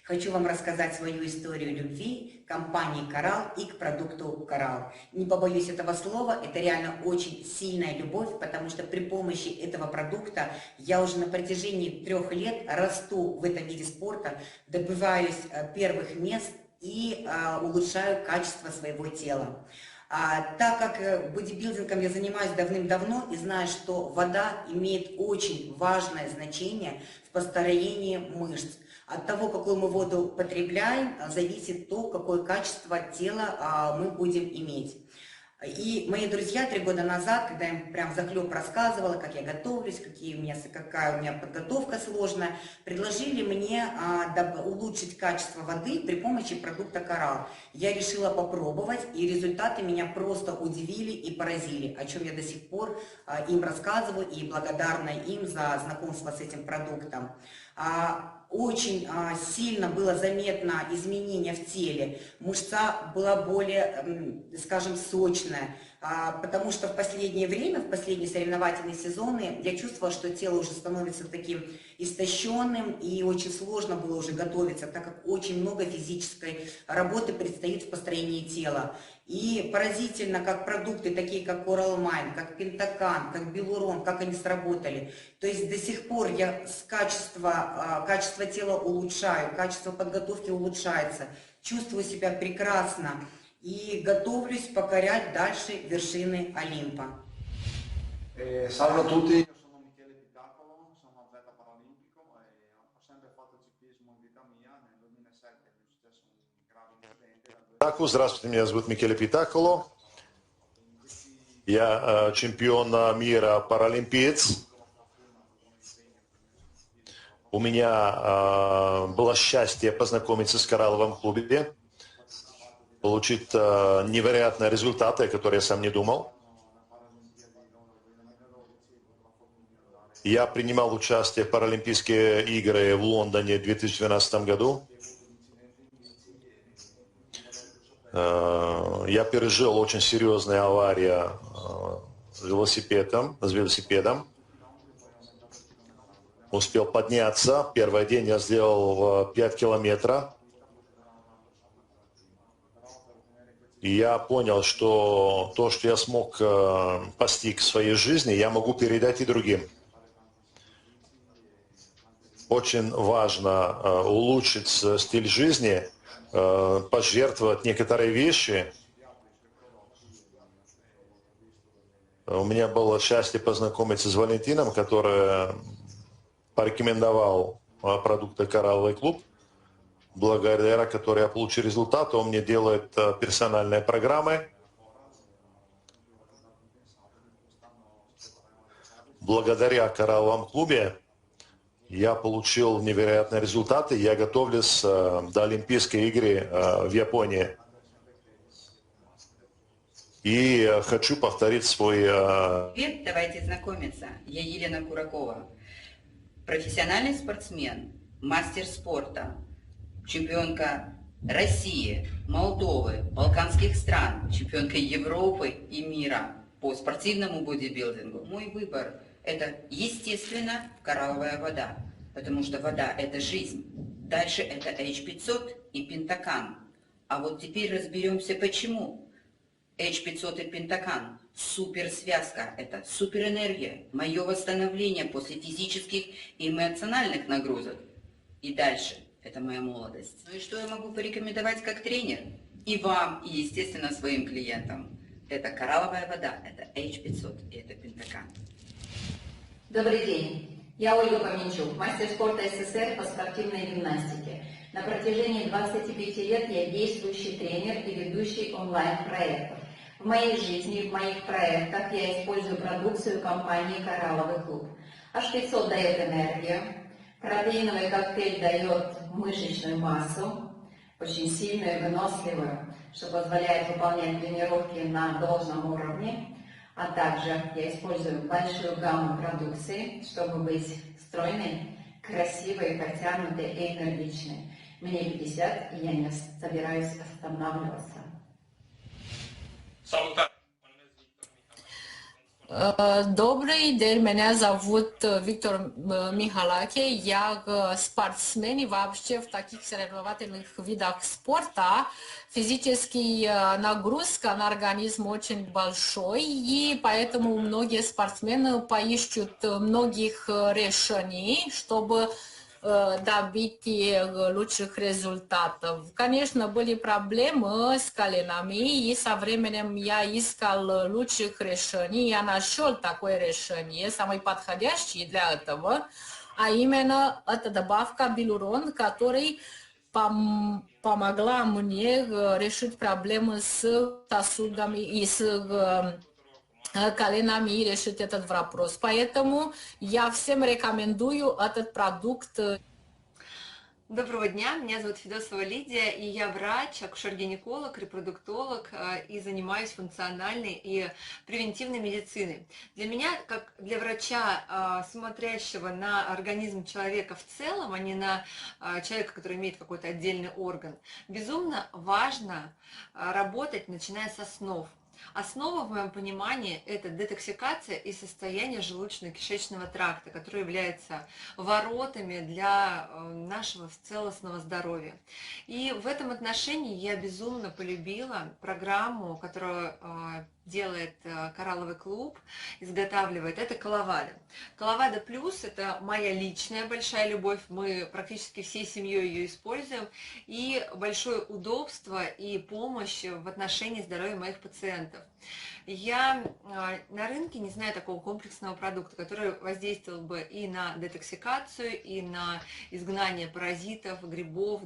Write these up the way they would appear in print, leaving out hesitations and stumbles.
Хочу вам рассказать свою историю любви к компании «Коралл» и к продукту «Коралл». Не побоюсь этого слова, это реально очень сильная любовь, потому что при помощи этого продукта я уже на протяжении 3 лет расту в этом виде спорта, добиваюсь первых мест и улучшаю качество своего тела. Так как бодибилдингом я занимаюсь давным-давно и знаю, что вода имеет очень важное значение в построении мышц. От того, какую мы воду потребляем, зависит то, какое качество тела мы будем иметь. И мои друзья 3 года назад, когда я им прям захлеб рассказывала, как я готовлюсь, какая у меня подготовка сложная, предложили мне улучшить качество воды при помощи продукта «Коралл». Я решила попробовать, и результаты меня просто удивили и поразили, о чем я до сих пор им рассказываю и благодарна им за знакомство с этим продуктом. Очень сильно было заметно изменение в теле, мышца была более, скажем, сочная, потому что в последнее время, в последние соревновательные сезоны, я чувствовала, что тело уже становится таким истощенным, и очень сложно было уже готовиться, так как очень много физической работы предстоит в построении тела. И поразительно, как продукты, такие как Coral Mind, как Пентакан, как Белурон, как они сработали. То есть до сих пор я качество тела улучшаю, качество подготовки улучшается, чувствую себя прекрасно и готовлюсь покорять дальше вершины Олимпа. Salve a tutti, io sono Michele Pitacolo, sono atleta paralimpico e ho sempre fatto ciclismo in vita mia. Nel 2007 mi è successo un grave incidente. Здравствуйте, меня зовут Микеле Питаколо. Я чемпион мира паралимпиец. У меня было счастье познакомиться с коралловым клубе, получить невероятные результаты, о которых я сам не думал. Я принимал участие в Паралимпийские игры в Лондоне в 2012 году. Я пережил очень серьезную аварию с велосипедом. Успел подняться. Первый день я сделал 5 километров. И я понял, что то, что я смог постичь в своей жизни, я могу передать и другим. Очень важно улучшить стиль жизни, пожертвовать некоторые вещи. У меня было счастье познакомиться с Валентином, который порекомендовал продукты «Коралловый клуб», благодаря которой я получил результаты. Он мне делает персональные программы. Благодаря «Коралловому клубе» я получил невероятные результаты. Я готовлюсь до Олимпийской игры в Японии. И хочу повторить свой... Привет, давайте знакомиться. Я Елена Куракова. Профессиональный спортсмен, мастер спорта, чемпионка России, Молдовы, Балканских стран, чемпионка Европы и мира по спортивному бодибилдингу. Мой выбор – это, естественно, коралловая вода, потому что вода – это жизнь. Дальше это H500 и Пентакан. А вот теперь разберемся, почему. H500 и Пентакан – суперсвязка, это суперэнергия, мое восстановление после физических и эмоциональных нагрузок. И дальше – это моя молодость. Ну и что я могу порекомендовать как тренер? И вам, и, естественно, своим клиентам. Это коралловая вода, это H500 и это Пентакан. Добрый день. Я Ольга Поменчук, мастер спорта СССР по спортивной гимнастике. На протяжении 25 лет я действующий тренер и ведущий онлайн-проектов. В моей жизни и в моих проектах я использую продукцию компании «Коралловый клуб». H500 дает энергию, протеиновый коктейль дает мышечную массу, очень сильную и выносливую, что позволяет выполнять тренировки на должном уровне. А также я использую большую гамму продукции, чтобы быть стройной, красивой, подтянутой и энергичной. Мне 50, и я не собираюсь останавливаться. Добрый день, меня зовут Виктор Михалаки. Я спортсмен и вообще в таких соревновательных видах спорта физическая нагрузка на организм очень большой, и поэтому многие спортсмены поищут многих решений, чтобы добить лучших результатов. Конечно, были проблемы с коленами, и со временем я искал лучших решений. Я нашел такое решение, самое подходящее для этого, а именно эта добавка Билурон, который помогла мне решить проблемы с сосудами и с коленами и решить этот вопрос. Поэтому я всем рекомендую этот продукт. Доброго дня, меня зовут Федосова Лидия, и я врач, акушер-гинеколог, репродуктолог, и занимаюсь функциональной и превентивной медициной. Для меня, как для врача, смотрящего на организм человека в целом, а не на человека, который имеет какой-то отдельный орган, безумно важно работать, начиная с основ. Основа, в моем понимании, это детоксикация и состояние желудочно-кишечного тракта, которое является воротами для нашего целостного здоровья. И в этом отношении я безумно полюбила программу, которую делает Коралловый клуб, изготавливает, это Коловада. Коловада Плюс – это моя личная большая любовь, мы практически всей семьей ее используем, и большое удобство и помощь в отношении здоровья моих пациентов. Я на рынке не знаю такого комплексного продукта, который воздействовал бы и на детоксикацию, и на изгнание паразитов, грибов,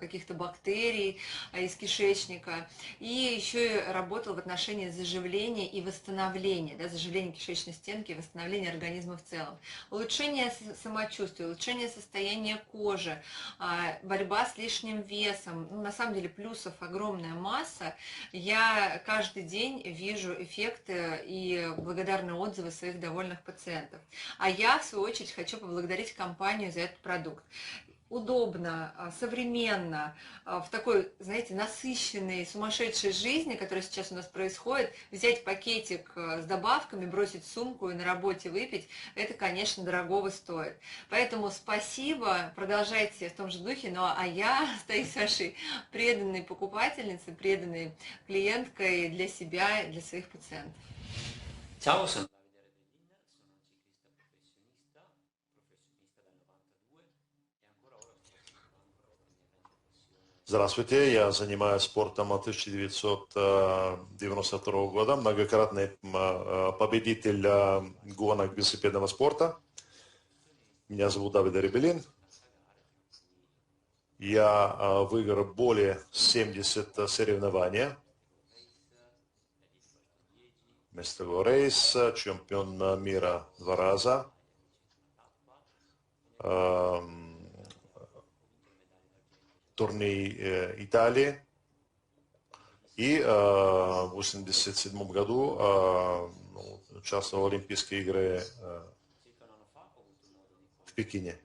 каких-то бактерий из кишечника, и еще и работал в отношении заживления и восстановления, да, заживления кишечной стенки и восстановления организма в целом. Улучшение самочувствия, улучшение состояния кожи, борьба с лишним весом. Ну, на самом деле плюсов огромная масса. Я каждый день вижу эффекты и благодарные отзывы своих довольных пациентов. А я, в свою очередь, хочу поблагодарить компанию за этот продукт. Удобно, современно, в такой, знаете, насыщенной, сумасшедшей жизни, которая сейчас у нас происходит, взять пакетик с добавками, бросить в сумку и на работе выпить, это, конечно, дорогого стоит. Поэтому спасибо, продолжайте в том же духе, ну а я остаюсь вашей преданной покупательницей, преданной клиенткой для себя и для своих пациентов. Ciao, sono Davide Rebellin, sono un ciclista professionista dal 92 e ancora ora sto osservando la mia grande passione. Здравствуйте, я занимаюсь спортом от 1992 года, многократный победитель гонок велосипедного спорта. Меня зовут Давид Ребелин. Я выиграл более 70 соревнований. Мистер Рейс, чемпион мира 2 раза. Турнир Италии. И в 1987 году участвовал в Олимпийских играх в Пекине.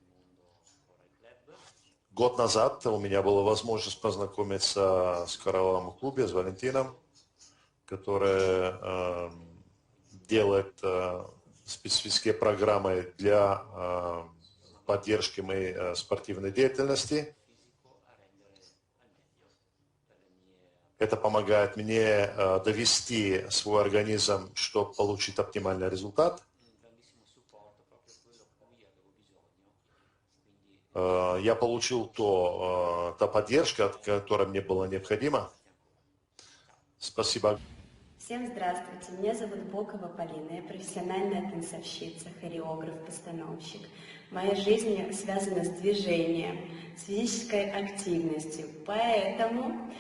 Год назад у меня была возможность познакомиться с Коралловым клубом, с Валентином, который делает специфические программы для поддержки моей спортивной деятельности. Это помогает мне довести свой организм, чтобы получить оптимальный результат. Я получил та поддержка, которая мне была необходима. Спасибо. Всем здравствуйте, меня зовут Бокова Полина, я профессиональная танцовщица, хореограф, постановщик. Моя жизнь связана с движением, с физической активностью, поэтому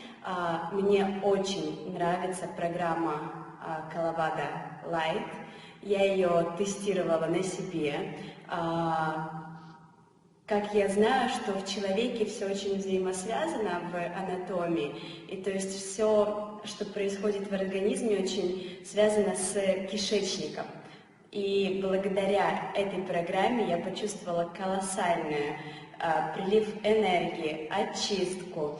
мне очень нравится программа Коловада Light. Я ее тестировала на себе. Как я знаю, что в человеке все очень взаимосвязано в анатомии, и то есть все, что происходит в организме, очень связано с кишечником. И благодаря этой программе я почувствовала колоссальный прилив энергии, очистку.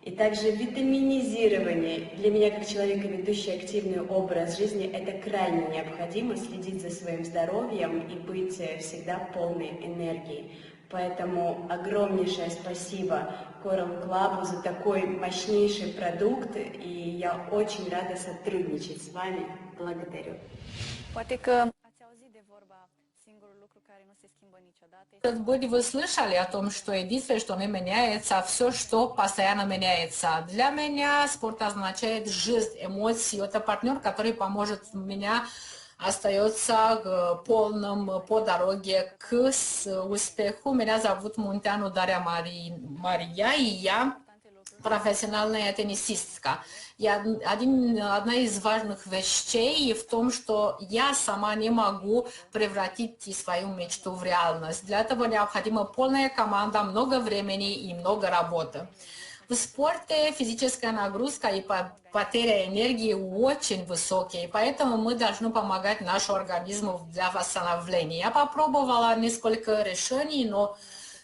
И также витаминизирование. Для меня, как человека, ведущий активный образ жизни, это крайне необходимо следить за своим здоровьем и быть всегда полной энергии. Поэтому огромнейшее спасибо Coral Club за такой мощнейший продукт, и я очень рада сотрудничать с вами. Благодарю. Poate că ați auzit de vorba singurul lucru care nu se schimbă niciodată. Может быть, вы слышали о том, что единственное, что не меняется, а все, что постоянно меняется. Для меня спорт означает жизнь, эмоции. Это партнер, который поможет меня остается полным по дороге к успеху. Меня зовут Munteanu Daria Maria, и я профессиональная теннисистка. Одна из важных вещей в том, что я сама не могу превратить свою мечту в реальность. Для этого необходима полная команда, много времени и много работы. В спорте физическая нагрузка и потеря энергии очень высокие, поэтому мы должны помогать нашему организму для восстановления. Я попробовала несколько решений, но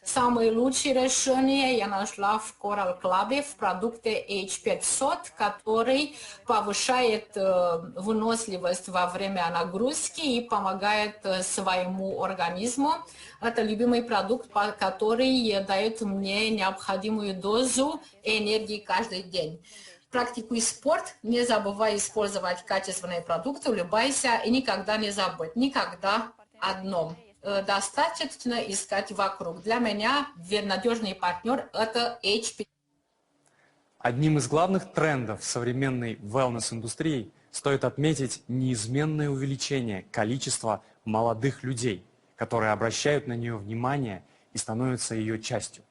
самые лучшие решения я нашла в Coral Club в продукте H500, который повышает выносливость во время нагрузки и помогает своему организму. Это любимый продукт, который дает мне необходимую дозу энергии каждый день. Практикуй спорт, не забывай использовать качественные продукты, улыбайся и никогда не забудь, никогда одном. Достаточно искать вокруг. Для меня надежный партнер – это HP. Одним из главных трендов современной wellness-индустрии стоит отметить неизменное увеличение количества молодых людей, которые обращают на нее внимание и становятся ее частью.